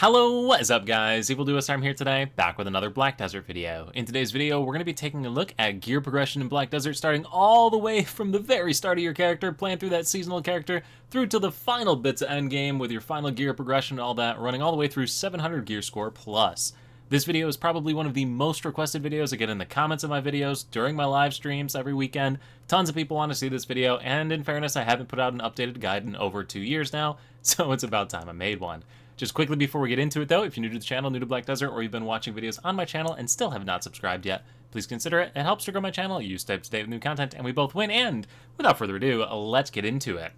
Hello, what is up guys? Evildoer here today, back with another Black Desert video. In today's video, we're going to be taking a look at gear progression in Black Desert, starting all the way from the very start of your character, playing through that seasonal character, through to the final bits of endgame with your final gear progression and all that, running all the way through 700 gear score plus. This video is probably one of the most requested videos I get in the comments of my videos during my live streams every weekend. Tons of people want to see this video, and in fairness, I haven't put out an updated guide in over 2 years now, so it's about time I made one. Just quickly before we get into it though, if you're new to the channel, new to Black Desert, or you've been watching videos on my channel and still have not subscribed yet, please consider it. It helps to grow my channel, you stay up to date with new content, and we both win, and without further ado, let's get into it.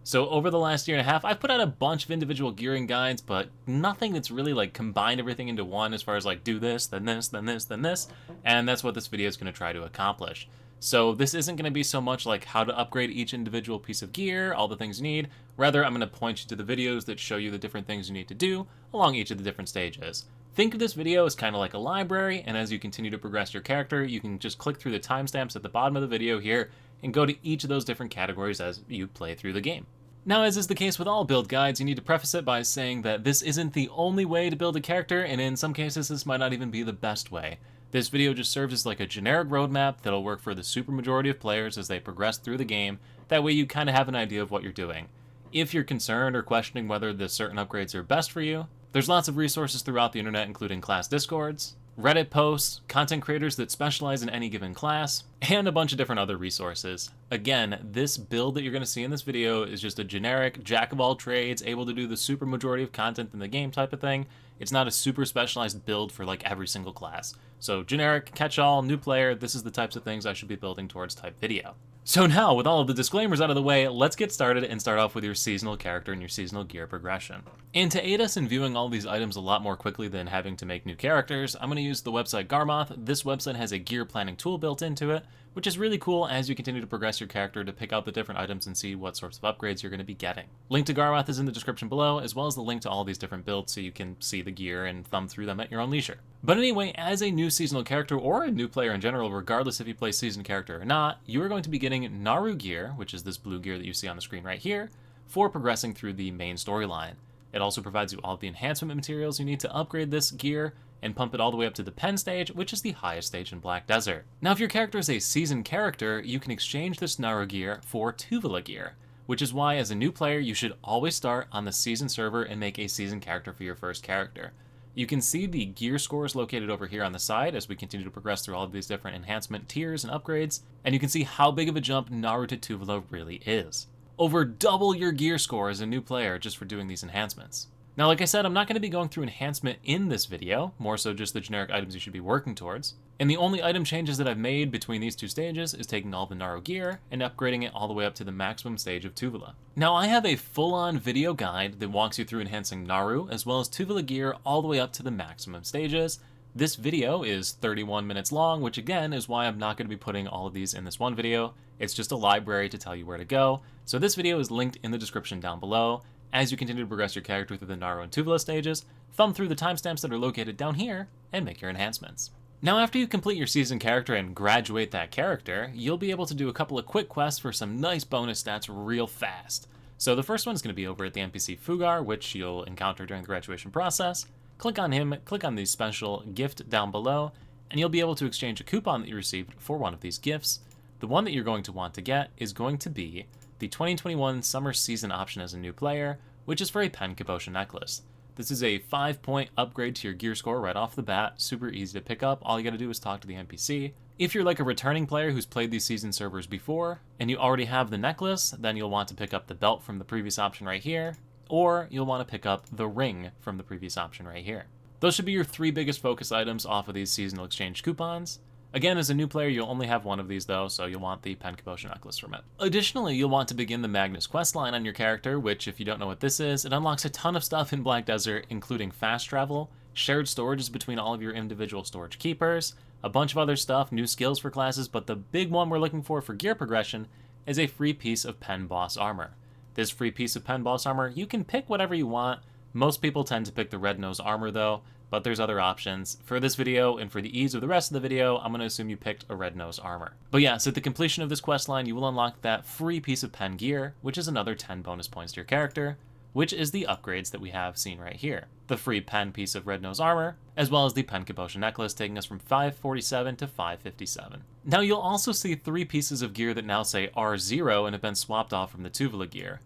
So over the last year and a half, I've put out a bunch of individual gearing guides, but nothing that's really like combined everything into one as far as like do this, then this, then this, then this, and that's what this video is going to try to accomplish. So this isn't going to be so much like how to upgrade each individual piece of gear, all the things you need. Rather, I'm going to point you to the videos that show you the different things you need to do along each of the different stages. Think of this video as kind of like a library, and as you continue to progress your character, you can just click through the timestamps at the bottom of the video here and go to each of those different categories as you play through the game. Now, as is the case with all build guides, you need to preface it by saying that this isn't the only way to build a character, and in some cases this might not even be the best way. This video just serves as like a generic roadmap that'll work for the super majority of players as they progress through the game. That way you kind of have an idea of what you're doing. If you're concerned or questioning whether the certain upgrades are best for you, there's lots of resources throughout the internet, including class discords, Reddit posts, content creators that specialize in any given class, and a bunch of different other resources. Again, this build that you're going to see in this video is just a generic jack of all trades, able to do the super majority of content in the game type of thing. It's not a super specialized build for like every single class. So generic, catch-all, new player, this is the types of things I should be building towards type video. So now, with all of the disclaimers out of the way, let's get started and start off with your seasonal character and your seasonal gear progression. And to aid us in viewing all these items a lot more quickly than having to make new characters, I'm going to use the website Garmoth. This website has a gear planning tool built into it, which is really cool as you continue to progress your character to pick out the different items and see what sorts of upgrades you're going to be getting. Link to Garmoth is in the description below, as well as the link to all these different builds so you can see the gear and thumb through them at your own leisure. But anyway, as a new seasonal character, or a new player in general, regardless if you play seasoned character or not, you are going to be getting Naru gear, which is this blue gear that you see on the screen right here, for progressing through the main storyline. It also provides you all of the enhancement materials you need to upgrade this gear and pump it all the way up to the pen stage, which is the highest stage in Black Desert. Now, if your character is a seasoned character, you can exchange this Naru gear for Tuvala gear, which is why as a new player, you should always start on the seasoned server and make a seasoned character for your first character. You can see the gear scores located over here on the side as we continue to progress through all of these different enhancement tiers and upgrades, and you can see how big of a jump Naru to Tuvala really is. Over double your gear score as a new player just for doing these enhancements. Now, like I said, I'm not going to be going through enhancement in this video, more so just the generic items you should be working towards. And the only item changes that I've made between these two stages is taking all the Naru gear and upgrading it all the way up to the maximum stage of Tuvala. Now, I have a full-on video guide that walks you through enhancing Naru as well as Tuvala gear all the way up to the maximum stages. This video is 31 minutes long, which again is why I'm not going to be putting all of these in this one video. It's just a library to tell you where to go. So this video is linked in the description down below. As you continue to progress your character through the Naru and Tuvala stages, thumb through the timestamps that are located down here and make your enhancements. Now, after you complete your seasoned character and graduate that character, you'll be able to do a couple of quick quests for some nice bonus stats real fast. So the first one's going to be over at the NPC Fugar, which you'll encounter during the graduation process. Click on him, click on the special gift down below, and you'll be able to exchange a coupon that you received for one of these gifts. The one that you're going to want to get is going to be the 2021 Summer Season option as a new player, which is for a Pen Caphras necklace. This is a 5-point upgrade to your gear score right off the bat, super easy to pick up. All you gotta do is talk to the NPC. If you're like a returning player who's played these season servers before, and you already have the necklace, then you'll want to pick up the belt from the previous option right here, or you'll want to pick up the ring from the previous option right here. Those should be your 3 biggest focus items off of these seasonal exchange coupons. Again, as a new player, you'll only have one of these though, so you'll want the Pen Caphras necklace from it. Additionally, you'll want to begin the Magnus questline on your character, which, if you don't know what this is, it unlocks a ton of stuff in Black Desert, including fast travel, shared storages between all of your individual storage keepers, a bunch of other stuff, new skills for classes, but the big one we're looking for gear progression is a free piece of Pen Boss armor. This free piece of Pen Boss armor, you can pick whatever you want. Most people tend to pick the Red Nose armor though, but there's other options. For this video, and for the ease of the rest of the video, I'm going to assume you picked a Red Nose armor. But yeah, so at the completion of this questline, you will unlock that free piece of pen gear, which is another 10 bonus points to your character. which is the upgrades that we have seen right here. The free pen piece of Red Nose armor, as well as the pen cabochon necklace, taking us from 547 to 557. Now you'll also see 3 pieces of gear that now say R0 and have been swapped off from the Tuvala gear.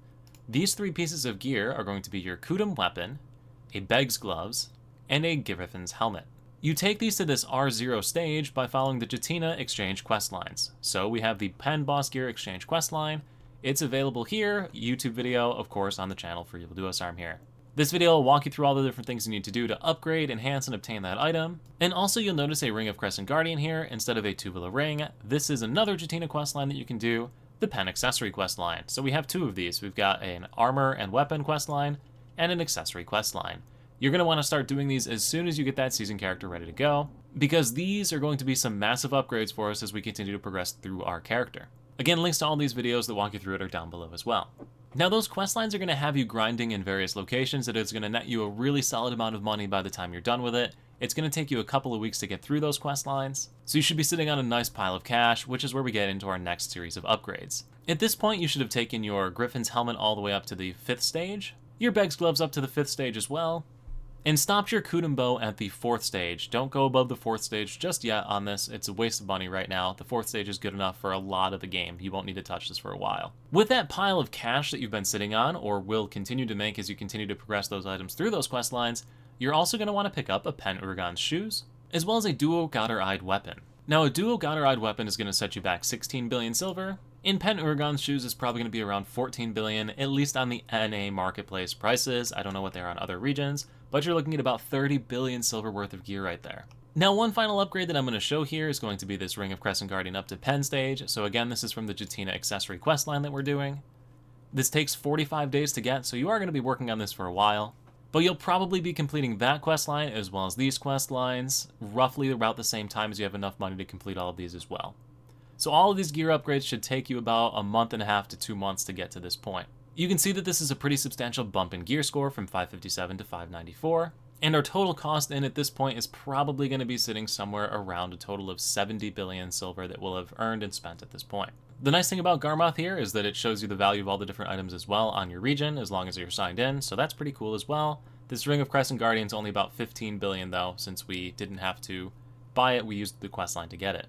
These 3 pieces of gear are going to be your Kutum weapon, a Beg's gloves, and a Griffin's helmet. You take these to this R0 stage by following the Jetina exchange quest lines. So we have the Pen Boss Gear exchange quest line. It's available here, YouTube video, of course, on the channel for Evil Duo Arm here. This video will walk you through all the different things you need to do to upgrade, enhance, and obtain that item. And also you'll notice a Ring of Crescent Guardian here instead of a Tuvala ring. This is another Jetina quest line that you can do, the Pen Accessory quest line. So we have 2 of these. We've got an Armor and Weapon quest line and an Accessory quest line. You're going to want to start doing these as soon as you get that season character ready to go, because these are going to be some massive upgrades for us as we continue to progress through our character. Again, links to all these videos that walk you through it are down below as well. Now those quest lines are going to have you grinding in various locations that is going to net you a really solid amount of money by the time you're done with it. It's going to take you a couple of weeks to get through those quest lines, so you should be sitting on a nice pile of cash, which is where we get into our next series of upgrades. At this point, you should have taken your Griffin's helmet all the way up to the 5th stage, your Beg's gloves up to the 5th stage as well, and stopped your Kutum bow at the 4th stage. Don't go above the 4th stage just yet on this. It's a waste of money right now. The 4th stage is good enough for a lot of the game. You won't need to touch this for a while. With that pile of cash that you've been sitting on, or will continue to make as you continue to progress those items through those quest lines, you're also going to want to pick up a Pen Urgon's shoes, as well as a Duo Goddard-eyed weapon. Now a Duo Goddard-eyed weapon is going to set you back 16 billion silver. In Pen Urgon's shoes is probably going to be around 14 billion, at least on the NA marketplace prices. I don't know what they are on other regions, but you're looking at about 30 billion silver worth of gear right there. Now one final upgrade that I'm going to show here is going to be this Ring of Crescent Guardian up to Pen stage. So again, this is from the Jetina accessory quest line that we're doing. This takes 45 days to get, so you are going to be working on this for a while. But you'll probably be completing that quest line as well as these quest lines roughly about the same time as you have enough money to complete all of these as well. So all of these gear upgrades should take you about a month and a half to 2 months to get to this point. You can see that this is a pretty substantial bump in gear score from 557 to 594, and our total cost in at this point is probably going to be sitting somewhere around a total of 70 billion silver that we'll have earned and spent at this point. The nice thing about Garmoth here is that it shows you the value of all the different items as well on your region as long as you're signed in, so that's pretty cool as well. This Ring of Crescent Guardian is only about 15 billion though, since we didn't have to buy it, we used the quest line to get it.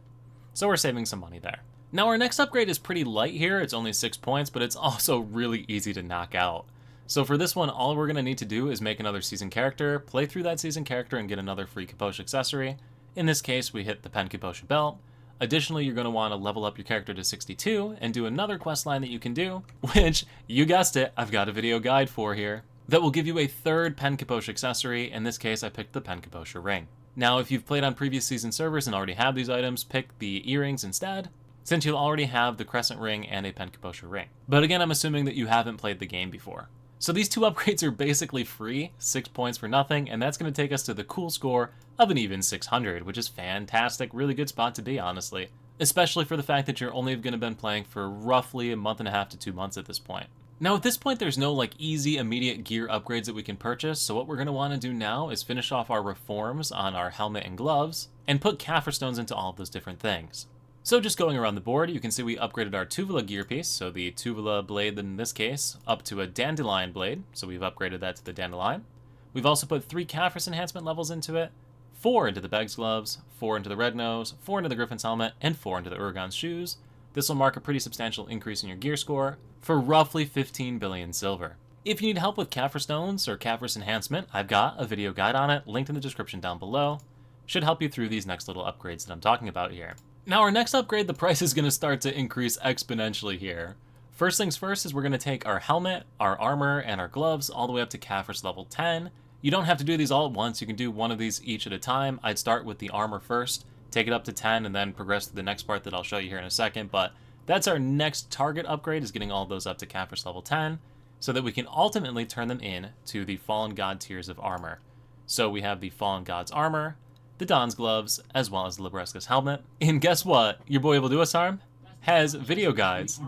So we're saving some money there. Now our next upgrade is pretty light here, it's only 6 points, but it's also really easy to knock out. So for this one, all we're going to need to do is make another season character, play through that season character, and get another free cabochon accessory. In this case, we hit the Pen Cabochon belt. Additionally, you're going to want to level up your character to 62 and do another quest line that you can do, which, you guessed it, I've got a video guide for here, that will give you a third Pen Cabochon accessory. In this case, I picked the Pen Cabochon ring. Now, if you've played on previous season servers and already have these items, pick the earrings instead, since you'll already have the Crescent ring and a Pen Cabochon ring. But again, I'm assuming that you haven't played the game before. So these 2 upgrades are basically free, 6 points for nothing, and that's going to take us to the cool score of an even 600, which is fantastic, really good spot to be, honestly. Especially for the fact that you're only going to been playing for roughly a month and a half to 2 months at this point. Now at this point, there's no easy, immediate gear upgrades that we can purchase, so what we're going to want to do now is finish off our reforms on our helmet and gloves, and put Caphras stones into all of those different things. So just going around the board, you can see we upgraded our Tuvala gear piece, so the Tuvala blade in this case, up to a Dandelion blade, so we've upgraded that to the Dandelion. We've also put 3 Caphras enhancement levels into it, 4 into the Beg's gloves, 4 into the Red Nose, 4 into the Griffin's helmet, and 4 into the Urgon's shoes. This will mark a pretty substantial increase in your gear score, for roughly 15 billion silver. If you need help with Caphras stones or Caphras enhancement, I've got a video guide on it, linked in the description down below. Should help you through these next little upgrades that I'm talking about here. Now our next upgrade, the price is going to start to increase exponentially here. First things first is we're going to take our helmet, our armor, and our gloves all the way up to Caphras level 10. You don't have to do these all at once, you can do one of these each at a time. I'd start with the armor first, take it up to 10, and then progress to the next part that I'll show you here in a second, but that's our next target upgrade, is getting all of those up to Caphras level 10, so that we can ultimately turn them in to the Fallen God tiers of armor. So we have the Fallen God's armor, the Don's gloves, as well as the Libresca's helmet. And guess what? Your boy Evil Duo Arm has video guides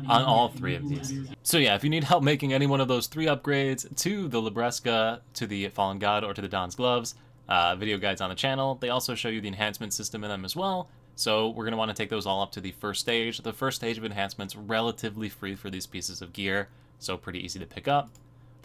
on all 3 of these. So yeah, if you need help making any one of those 3 upgrades to the Libresca, to the Fallen God, or to the Don's gloves, video guides on the channel. They also show you the enhancement system in them as well. So we're going to want to take those all up to the first stage. The first stage of enhancements relatively free for these pieces of gear, so pretty easy to pick up.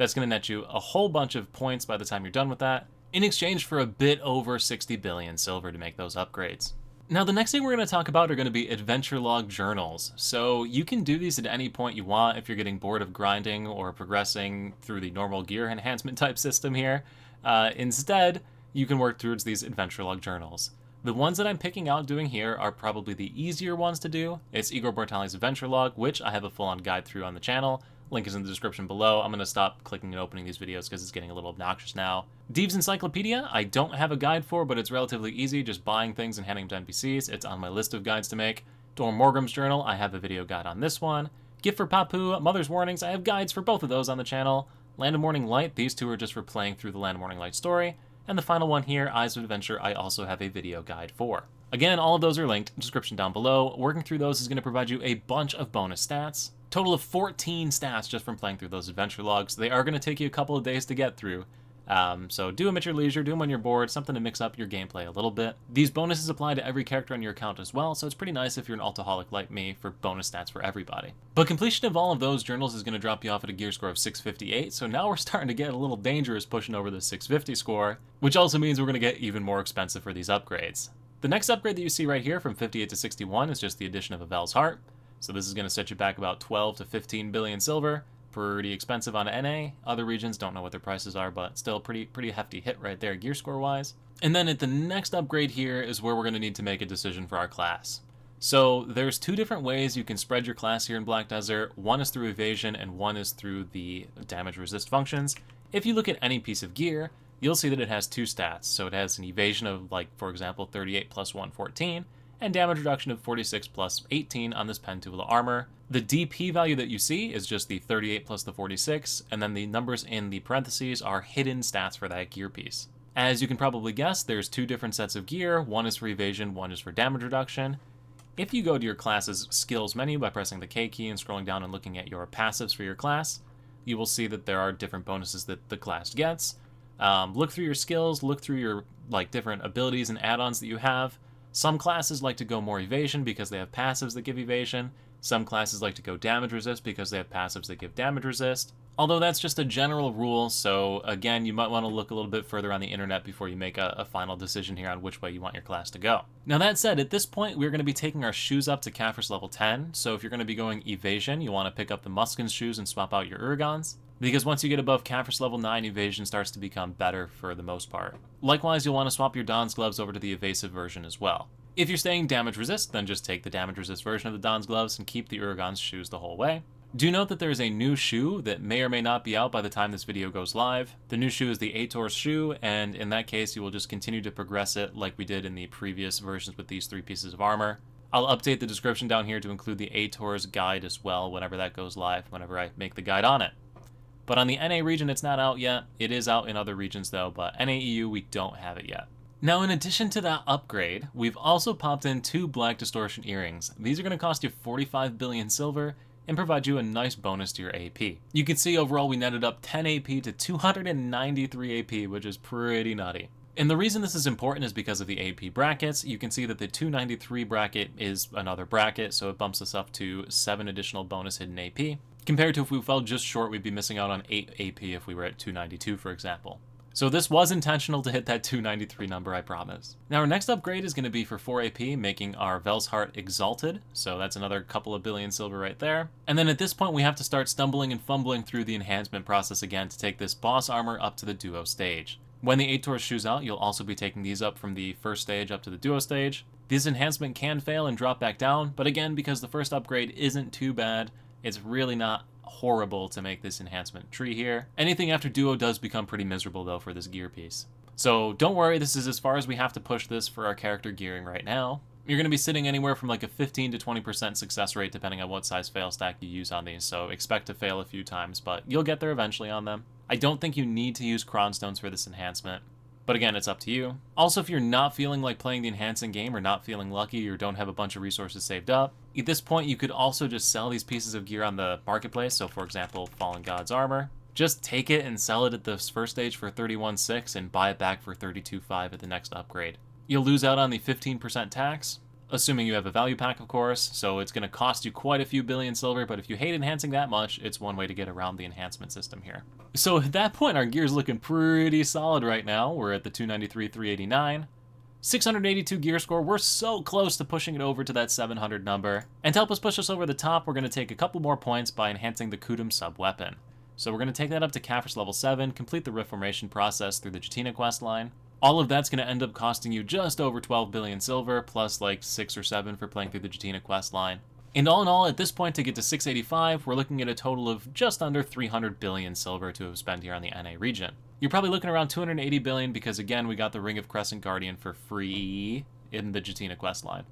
That's going to net you a whole bunch of points by the time you're done with that, in exchange for a bit over 60 billion silver to make those upgrades. Now, the next thing we're going to talk about are going to be adventure log journals. So you can do these at any point you want if you're getting bored of grinding or progressing through the normal gear enhancement type system here. Instead, you can work towards these adventure log journals. The ones that I'm picking out doing here are probably the easier ones to do. It's Igor Bortali's adventure log, which I have a full-on guide through on the channel. Link is in the description below. I'm going to stop clicking and opening these videos because it's getting a little obnoxious now. Deve's Encyclopedia, I don't have a guide for, but it's relatively easy, just buying things and handing them to NPCs. It's on my list of guides to make. Dorm Morgrim's Journal, I have a video guide on this one. Gift for Papu, Mother's Warnings, I have guides for both of those on the channel. Land of Morning Light, these two are just for playing through the Land of Morning Light story. And the final one here, Eyes of Adventure, I also have a video guide for. Again, all of those are linked in the description down below. Working through those is going to provide you a bunch of bonus stats. Total of 14 stats just from playing through those adventure logs. They are going to take you a couple of days to get through. So do them at your leisure, do them when you're bored, something to mix up your gameplay a little bit. These bonuses apply to every character on your account as well, so it's pretty nice if you're an Altaholic like me for bonus stats for everybody. But completion of all of those journals is going to drop you off at a gear score of 658, so now we're starting to get a little dangerous pushing over the 650 score, which also means we're going to get even more expensive for these upgrades. The next upgrade that you see right here from 58 to 61 is just the addition of a Vell's Heart. So this is going to set you back about 12 to 15 billion silver. Pretty expensive on NA. Other regions don't know what their prices are, but still pretty hefty hit right there gear score wise. And then at the next upgrade here is where we're going to need to make a decision for our class. So there's two different ways you can spread your class here in Black Desert. One is through evasion and one is through the damage resist functions. If you look at any piece of gear, you'll see that it has two stats. So it has an evasion of, like, for example, 38 plus 114, and damage reduction of 46 plus 18 on this Pentula armor. The DP value that you see is just the 38 plus the 46, and then the numbers in the parentheses are hidden stats for that gear piece. As you can probably guess, there's two different sets of gear. One is for evasion, one is for damage reduction. If you go to your class's skills menu by pressing the K key and scrolling down and looking at your passives for your class, you will see that there are different bonuses that the class gets. Look through your skills, look through your different abilities and add-ons that you have. Some classes like to go more evasion because they have passives that give evasion. Some classes like to go damage resist because they have passives that give damage resist. Although that's just a general rule, so again, you might want to look a little bit further on the internet before you make a final decision here on which way you want your class to go. Now that said, at this point, we're going to be taking our shoes up to Caphras level 10, so if you're going to be going evasion, you want to pick up the Muskin's shoes and swap out your Urgons, because once you get above Caphras level 9, evasion starts to become better for the most part. Likewise, you'll want to swap your Don's gloves over to the evasive version as well. If you're staying damage resist, then just take the damage resist version of the Don's gloves and keep the Urgon's shoes the whole way. Do note that there is a new shoe that may or may not be out by the time this video goes live. The new shoe is the Ator's shoe, and in that case, you will just continue to progress it like we did in the previous versions with these three pieces of armor. I'll update the description down here to include the Ator's guide as well whenever that goes live, whenever I make the guide on it. But on the NA region, it's not out yet. It is out in other regions though, but NAEU, we don't have it yet. Now, in addition to that upgrade, we've also popped in two Black Distortion earrings. These are going to cost you 45 billion silver and provide you a nice bonus to your AP. You can see overall we netted up 10 AP to 293 AP, which is pretty nutty. And the reason this is important is because of the AP brackets. You can see that the 293 bracket is another bracket, so it bumps us up to 7 additional bonus hidden AP. Compared to if we fell just short, we'd be missing out on 8 AP if we were at 292, for example. So this was intentional to hit that 293 number, I promise. Now our next upgrade is going to be for 4 AP, making our Vell's Heart Exalted. So that's another couple of billion silver right there. And then at this point we have to start stumbling and fumbling through the enhancement process again to take this boss armor up to the duo stage. When the Ator's shoes out, you'll also be taking these up from the first stage up to the duo stage. This enhancement can fail and drop back down, but again, because the first upgrade isn't too bad, it's really not horrible to make this enhancement tree here. Anything after duo does become pretty miserable though for this gear piece. So don't worry, this is as far as we have to push this for our character gearing right now. You're going to be sitting anywhere from like a 15 to 20% success rate depending on what size fail stack you use on these, so expect to fail a few times, but you'll get there eventually on them. I don't think you need to use Cron Stones for this enhancement, but again, it's up to you. Also, if you're not feeling like playing the enhancing game or not feeling lucky or don't have a bunch of resources saved up, at this point you could also just sell these pieces of gear on the marketplace. So for example, Fallen God's armor. Just take it and sell it at this first stage for 31.6 and buy it back for 32.5 at the next upgrade. You'll lose out on the 15% tax. assuming you have a value pack, of course, so it's going to cost you quite a few billion silver, but if you hate enhancing that much, it's one way to get around the enhancement system here. So at that point, our gear's looking pretty solid right now. We're at the 293, 389. 682 gear score, we're so close to pushing it over to that 700 number. And to help us push us over the top, we're going to take a couple more points by enhancing the Kutum sub-weapon. So we're going to take that up to Caphras level 7, complete the reformation process through the Jetina quest line. All of that's going to end up costing you just over 12 billion silver, plus like 6 or 7 for playing through the Jetina quest line. And all in all, at this point, to get to 685, we're looking at a total of just under 300 billion silver to have spent here on the NA region. You're probably looking around 280 billion because, again, we got the Ring of Crescent Guardian for free in the Jetina quest line.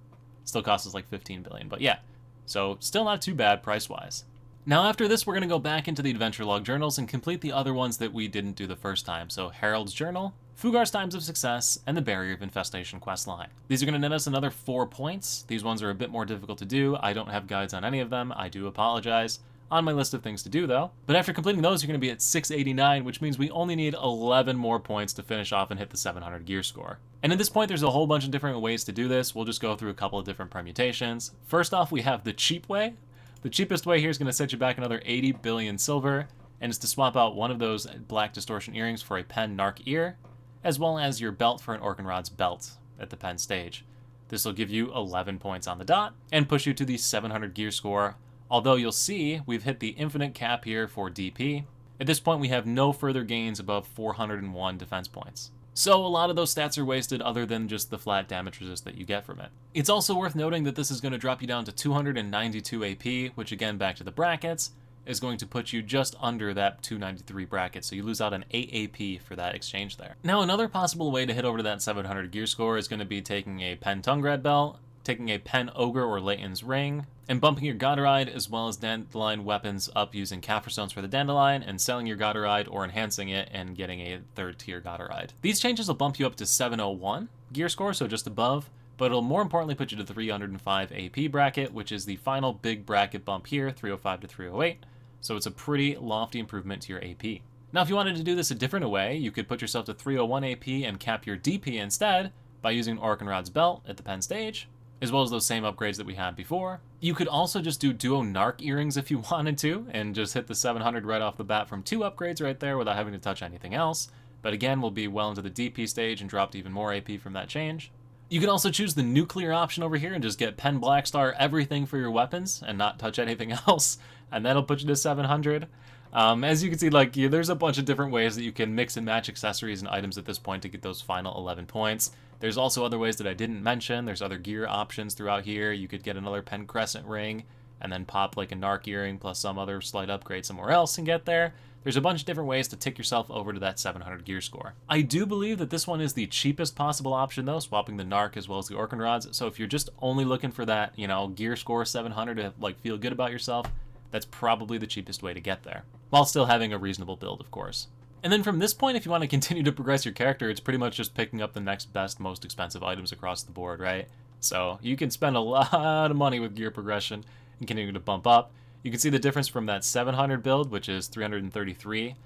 Still costs us like 15 billion, but yeah. So still not too bad price-wise. Now after this, we're going to go back into the Adventure Log journals and complete the other ones that we didn't do the first time. So Herald's Journal, Fugar's Times of Success, and the Barrier of Infestation quest line. These are going to net us another 4 points. These ones are a bit more difficult to do. I don't have guides on any of them. I do apologize. On my list of things to do, though. But after completing those, you're going to be at 689, which means we only need 11 more points to finish off and hit the 700 gear score. And at this point, there's a whole bunch of different ways to do this. We'll just go through a couple of different permutations. First off, we have the cheap way. The cheapest way here is going to set you back another 80 billion silver, and it's to swap out one of those black distortion earrings for a pen narc ear, as well as your belt for an Orcanrod's belt at the pen stage. This will give you 11 points on the dot, and push you to the 700 gear score, although you'll see we've hit the infinite cap here for DP. At this point, we have no further gains above 401 defense points. So a lot of those stats are wasted other than just the flat damage resist that you get from it. It's also worth noting that this is going to drop you down to 292 AP, which again, back to the brackets, is going to put you just under that 293 bracket, so you lose out on 8 AP for that exchange there. Now another possible way to hit over to that 700 gear score is going to be taking a Pen Tungrad belt, taking a Pen Ogre or Leighton's Ring, and bumping your Godoride as well as Dandelion weapons up using Caphras stones for the Dandelion, and selling your Godoride or enhancing it and getting a 3rd tier Godoride. These changes will bump you up to 701 gear score, so just above, but it'll more importantly put you to the 305 AP bracket, which is the final big bracket bump here, 305 to 308, so it's a pretty lofty improvement to your AP. Now if you wanted to do this a different way, you could put yourself to 301 AP and cap your DP instead by using Orcanrod's belt at the pen stage, as well as those same upgrades that we had before. You could also just do duo narc earrings if you wanted to, and just hit the 700 right off the bat from 2 upgrades right there without having to touch anything else. But again, we'll be well into the DP stage and dropped even more AP from that change. You can also choose the nuclear option over here and just get Pen Blackstar everything for your weapons and not touch anything else, and that'll put you to 700. As you can see, like, there's a bunch of different ways that you can mix and match accessories and items at this point to get those final 11 points. There's also other ways that I didn't mention. There's other gear options throughout here. You could get another Pen Crescent ring and then pop like a narc earring plus some other slight upgrade somewhere else and get there. There's a bunch of different ways to tick yourself over to that 700 gear score. I do believe that this one is the cheapest possible option though, swapping the narc as well as the Orcanrods. So if you're just only looking for that, gear score 700 to like feel good about yourself, that's probably the cheapest way to get there, while still having a reasonable build, of course. And then from this point, if you want to continue to progress your character, it's pretty much just picking up the next best, most expensive items across the board, right? So you can spend a lot of money with gear progression and continue to bump up. You can see the difference from that 700 build, which is 333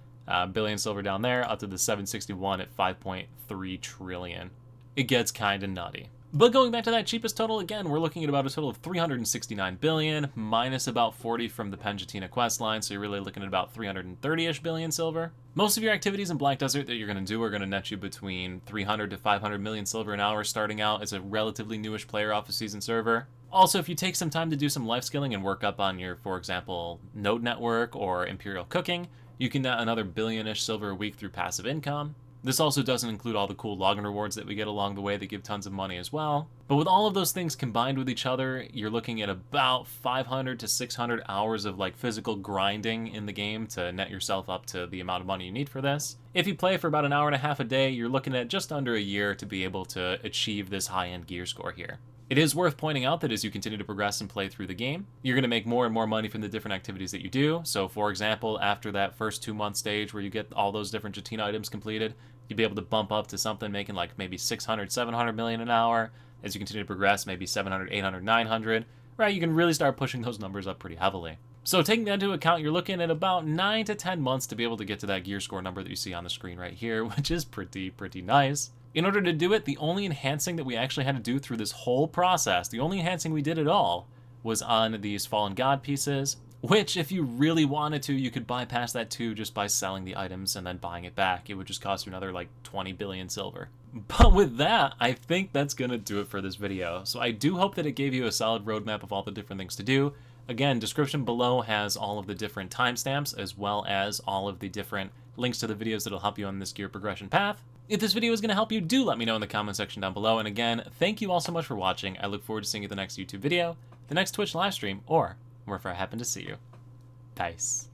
billion silver down there, up to the 761 at 5.3 trillion. It gets kind of nutty. But going back to that cheapest total, again, we're looking at about a total of 369 billion, minus about 40 from the Jetina Quest line, so you're really looking at about 330-ish billion silver. Most of your activities in Black Desert that you're going to do are going to net you between 300 to 500 million silver an hour starting out as a relatively newish player off a seasoned server. Also, if you take some time to do some life skilling and work up on your, for example, node network or imperial cooking, you can net another billion-ish silver a week through passive income. This also doesn't include all the cool login rewards that we get along the way that give tons of money as well. But with all of those things combined with each other, you're looking at about 500 to 600 hours of like physical grinding in the game to net yourself up to the amount of money you need for this. If you play for about an hour and a half a day, you're looking at just under a year to be able to achieve this high-end gear score here. It is worth pointing out that as you continue to progress and play through the game, you're going to make more and more money from the different activities that you do. So for example, after that first 2-month stage where you get all those different Jetina items completed, you'd be able to bump up to something making like maybe 600, 700 million an hour. As you continue to progress, maybe 700, 800, 900, right? You can really start pushing those numbers up pretty heavily. So taking that into account, you're looking at about 9 to 10 months to be able to get to that gear score number that you see on the screen right here, which is pretty nice. In order to do it, the only enhancing that we actually had to do through this whole process, the only enhancing we did at all, was on these Fallen God pieces, which if you really wanted to, you could bypass that too just by selling the items and then buying it back. It would just cost you another like 20 billion silver. But with that, I think that's gonna do it for this video. So I do hope that it gave you a solid roadmap of all the different things to do. Again, description below has all of the different timestamps as well as all of the different links to the videos that'll help you on this gear progression path. If this video is going to help you, do let me know in the comment section down below. And again, thank you all so much for watching. I look forward to seeing you at the next YouTube video, the next Twitch live stream, or wherever I happen to see you. Peace.